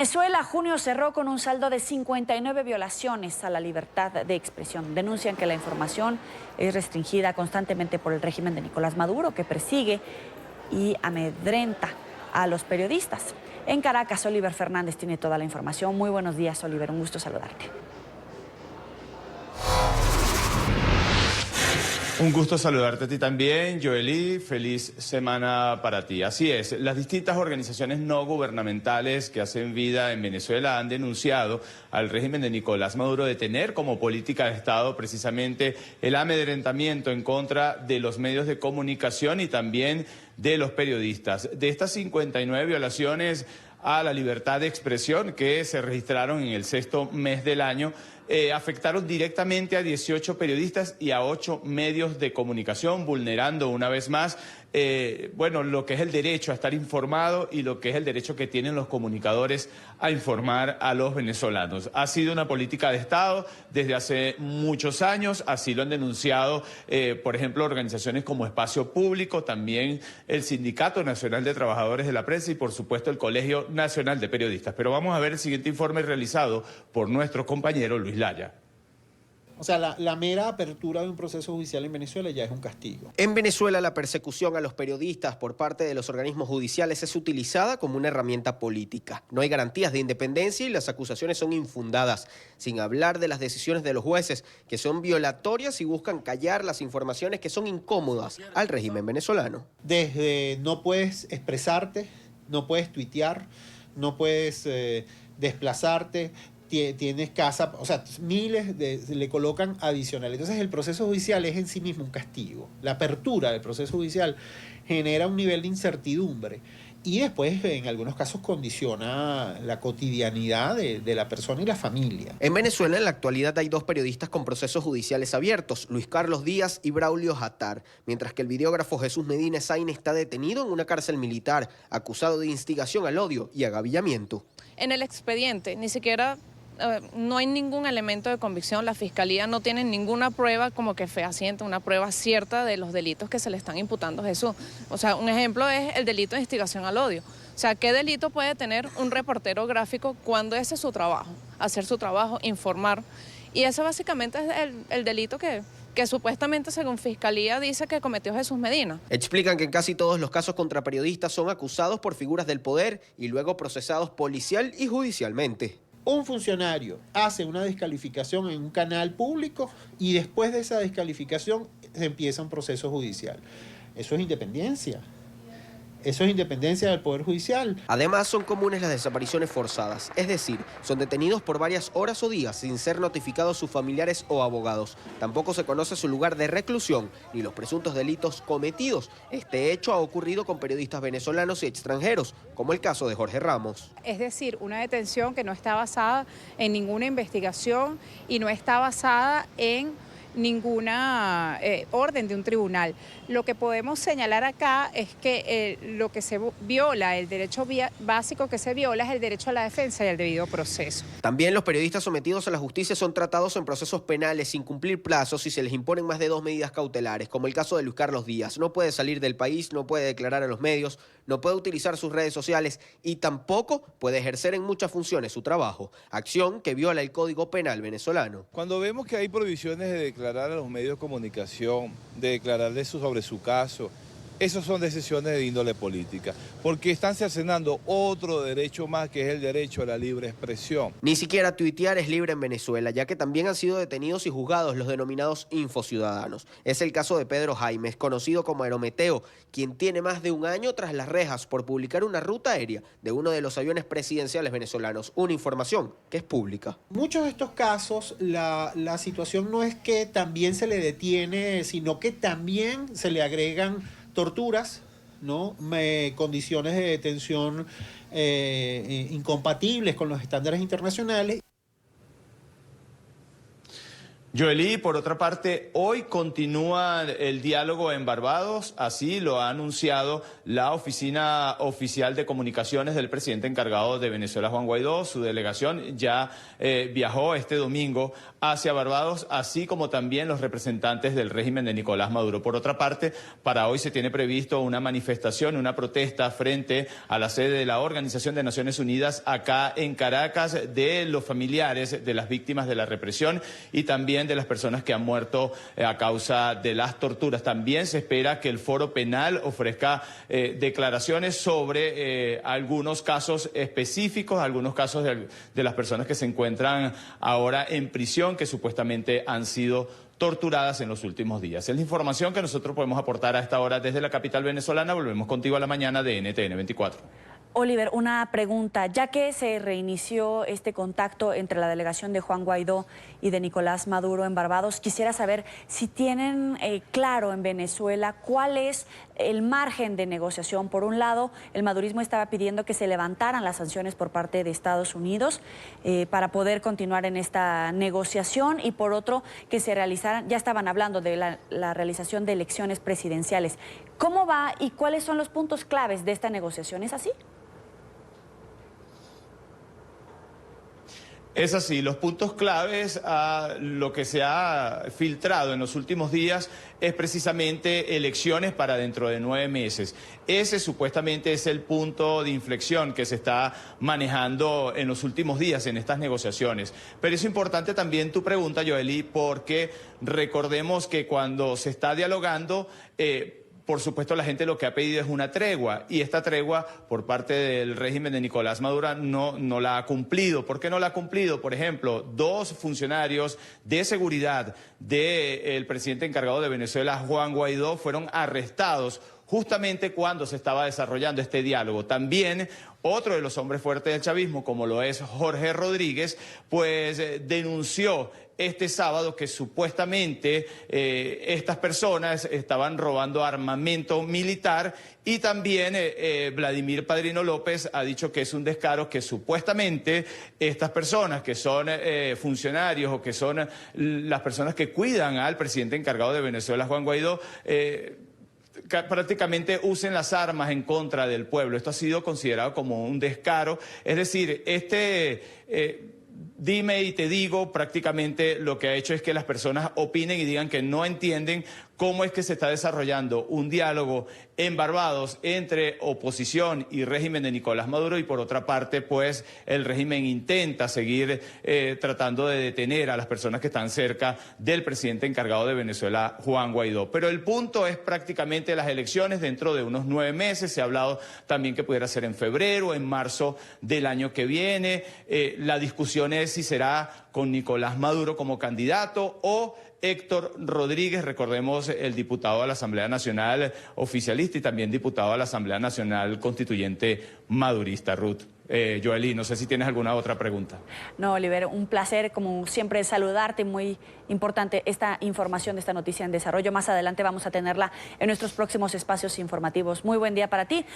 Venezuela, junio cerró con un saldo de 59 violaciones a la libertad de expresión. Denuncian que la información es restringida constantemente por el régimen de Nicolás Maduro, que persigue y amedrenta a los periodistas. En Caracas, Oliver Fernández tiene toda la información. Muy buenos días, Oliver. Un gusto saludarte. Un gusto saludarte a ti también, Joely. Feliz semana para ti. Así es, las distintas organizaciones no gubernamentales que hacen vida en Venezuela han denunciado al régimen de Nicolás Maduro de tener como política de Estado precisamente el amedrentamiento en contra de los medios de comunicación y también de los periodistas. De estas 59 violaciones a la libertad de expresión que se registraron en el sexto mes del año, afectaron directamente a 18 periodistas y a 8 medios de comunicación, vulnerando una vez más lo que es el derecho a estar informado y lo que es el derecho que tienen los comunicadores a informar a los venezolanos. Ha sido una política de Estado desde hace muchos años, así lo han denunciado, por ejemplo, organizaciones como Espacio Público, también el Sindicato Nacional de Trabajadores de la Prensa y, por supuesto, el Colegio Nacional de Periodistas. Pero vamos a ver el siguiente informe realizado por nuestro compañero Luis Laya. O sea, la mera apertura de un proceso judicial en Venezuela ya es un castigo. En Venezuela, la persecución a los periodistas por parte de los organismos judiciales es utilizada como una herramienta política. No hay garantías de independencia y las acusaciones son infundadas, sin hablar de las decisiones de los jueces, que son violatorias y buscan callar las informaciones que son incómodas al régimen venezolano. Desde no puedes expresarte, no puedes tuitear, no puedes desplazarte, tienes casa, o sea, le colocan adicional. Entonces el proceso judicial es en sí mismo un castigo. La apertura del proceso judicial genera un nivel de incertidumbre y después en algunos casos condiciona la cotidianidad de la persona y la familia. En Venezuela en la actualidad hay 2 periodistas con procesos judiciales abiertos, Luis Carlos Díaz y Braulio Jatar, mientras que el videógrafo Jesús Medina Sainz está detenido en una cárcel militar, acusado de instigación al odio y agavillamiento. En el expediente ni siquiera no hay ningún elemento de convicción, la Fiscalía no tiene ninguna prueba como que fehaciente, una prueba cierta de los delitos que se le están imputando a Jesús. O sea, un ejemplo es el delito de instigación al odio. O sea, ¿qué delito puede tener un reportero gráfico cuando ese es su trabajo? Hacer su trabajo, informar. Y ese básicamente es el delito que supuestamente, según Fiscalía, dice que cometió Jesús Medina. Explican que en casi todos los casos contra periodistas son acusados por figuras del poder y luego procesados policial y judicialmente. Un funcionario hace una descalificación en un canal público y después de esa descalificación se empieza un proceso judicial. Eso es independencia. Eso es independencia del Poder Judicial. Además, son comunes las desapariciones forzadas, es decir, son detenidos por varias horas o días sin ser notificados sus familiares o abogados. Tampoco se conoce su lugar de reclusión ni los presuntos delitos cometidos. Este hecho ha ocurrido con periodistas venezolanos y extranjeros, como el caso de Jorge Ramos. Es decir, una detención que no está basada en ninguna investigación y no está basada en ninguna orden de un tribunal. Lo que podemos señalar acá es que lo que se viola, el derecho básico que se viola es el derecho a la defensa y al debido proceso. También los periodistas sometidos a la justicia son tratados en procesos penales sin cumplir plazos y se les imponen más de 2 medidas cautelares, como el caso de Luis Carlos Díaz. No puede salir del país, no puede declarar a los medios, no puede utilizar sus redes sociales y tampoco puede ejercer en muchas funciones su trabajo, acción que viola el Código Penal venezolano. Cuando vemos que hay prohibiciones de declarar a los medios de comunicación, de declararles sobre su caso, esas son decisiones de índole política, porque están cercenando otro derecho más, que es el derecho a la libre expresión. Ni siquiera tuitear es libre en Venezuela, ya que también han sido detenidos y juzgados los denominados infociudadanos. Es el caso de Pedro Jaimes, conocido como Aerometeo, quien tiene más de un año tras las rejas por publicar una ruta aérea de uno de los aviones presidenciales venezolanos, una información que es pública. En muchos de estos casos, la situación no es que también se le detiene, sino que también se le agregan torturas, ¿no? Condiciones de detención incompatibles con los estándares internacionales. Joely, por otra parte, hoy continúa el diálogo en Barbados, así lo ha anunciado la Oficina Oficial de Comunicaciones del presidente encargado de Venezuela, Juan Guaidó. Su delegación ya viajó este domingo hacia Barbados, así como también los representantes del régimen de Nicolás Maduro. Por otra parte, para hoy se tiene previsto una manifestación, una protesta frente a la sede de la Organización de Naciones Unidas acá en Caracas, de los familiares de las víctimas de la represión y también de las personas que han muerto a causa de las torturas. También se espera que el Foro Penal ofrezca declaraciones sobre algunos casos específicos, algunos casos de las personas que se encuentran ahora en prisión, que supuestamente han sido torturadas en los últimos días. Es la información que nosotros podemos aportar a esta hora desde la capital venezolana. Volvemos contigo a la mañana de NTN 24. Oliver, una pregunta. Ya que se reinició este contacto entre la delegación de Juan Guaidó y de Nicolás Maduro en Barbados, quisiera saber si tienen claro en Venezuela cuál es el margen de negociación. Por un lado, el madurismo estaba pidiendo que se levantaran las sanciones por parte de Estados Unidos para poder continuar en esta negociación, y por otro, que se realizaran, ya estaban hablando de la realización de elecciones presidenciales. ¿Cómo va y cuáles son los puntos claves de esta negociación? ¿Es así? Es así, los puntos claves a lo que se ha filtrado en los últimos días es precisamente elecciones para dentro de 9 meses. Ese supuestamente es el punto de inflexión que se está manejando en los últimos días en estas negociaciones. Pero es importante también tu pregunta, Joely, porque recordemos que cuando se está dialogando, por supuesto, la gente lo que ha pedido es una tregua, y esta tregua por parte del régimen de Nicolás Maduro no la ha cumplido. ¿Por qué no la ha cumplido? Por ejemplo, 2 funcionarios de seguridad del presidente encargado de Venezuela, Juan Guaidó, fueron arrestados justamente cuando se estaba desarrollando este diálogo. También otro de los hombres fuertes del chavismo, como lo es Jorge Rodríguez, pues denunció este sábado que supuestamente estas personas estaban robando armamento militar, y también Vladimir Padrino López ha dicho que es un descaro que supuestamente estas personas que son funcionarios o que son las personas que cuidan al presidente encargado de Venezuela, Juan Guaidó, prácticamente usen las armas en contra del pueblo. Esto ha sido considerado como un descaro. Es decir, dime y te digo, prácticamente lo que ha hecho es que las personas opinen y digan que no entienden cómo es que se está desarrollando un diálogo en Barbados entre oposición y régimen de Nicolás Maduro, y por otra parte, pues el régimen intenta seguir tratando de detener a las personas que están cerca del presidente encargado de Venezuela, Juan Guaidó. Pero el punto es prácticamente las elecciones dentro de unos 9 meses. Se ha hablado también que pudiera ser en febrero o en marzo del año que viene. La discusión es si será con Nicolás Maduro como candidato o Héctor Rodríguez, recordemos, el diputado a la Asamblea Nacional oficialista y también diputado a la Asamblea Nacional Constituyente madurista. Ruth. Joely, no sé si tienes alguna otra pregunta. No, Oliver, un placer como siempre saludarte. Muy importante esta información de esta noticia en desarrollo. Más adelante vamos a tenerla en nuestros próximos espacios informativos. Muy buen día para ti.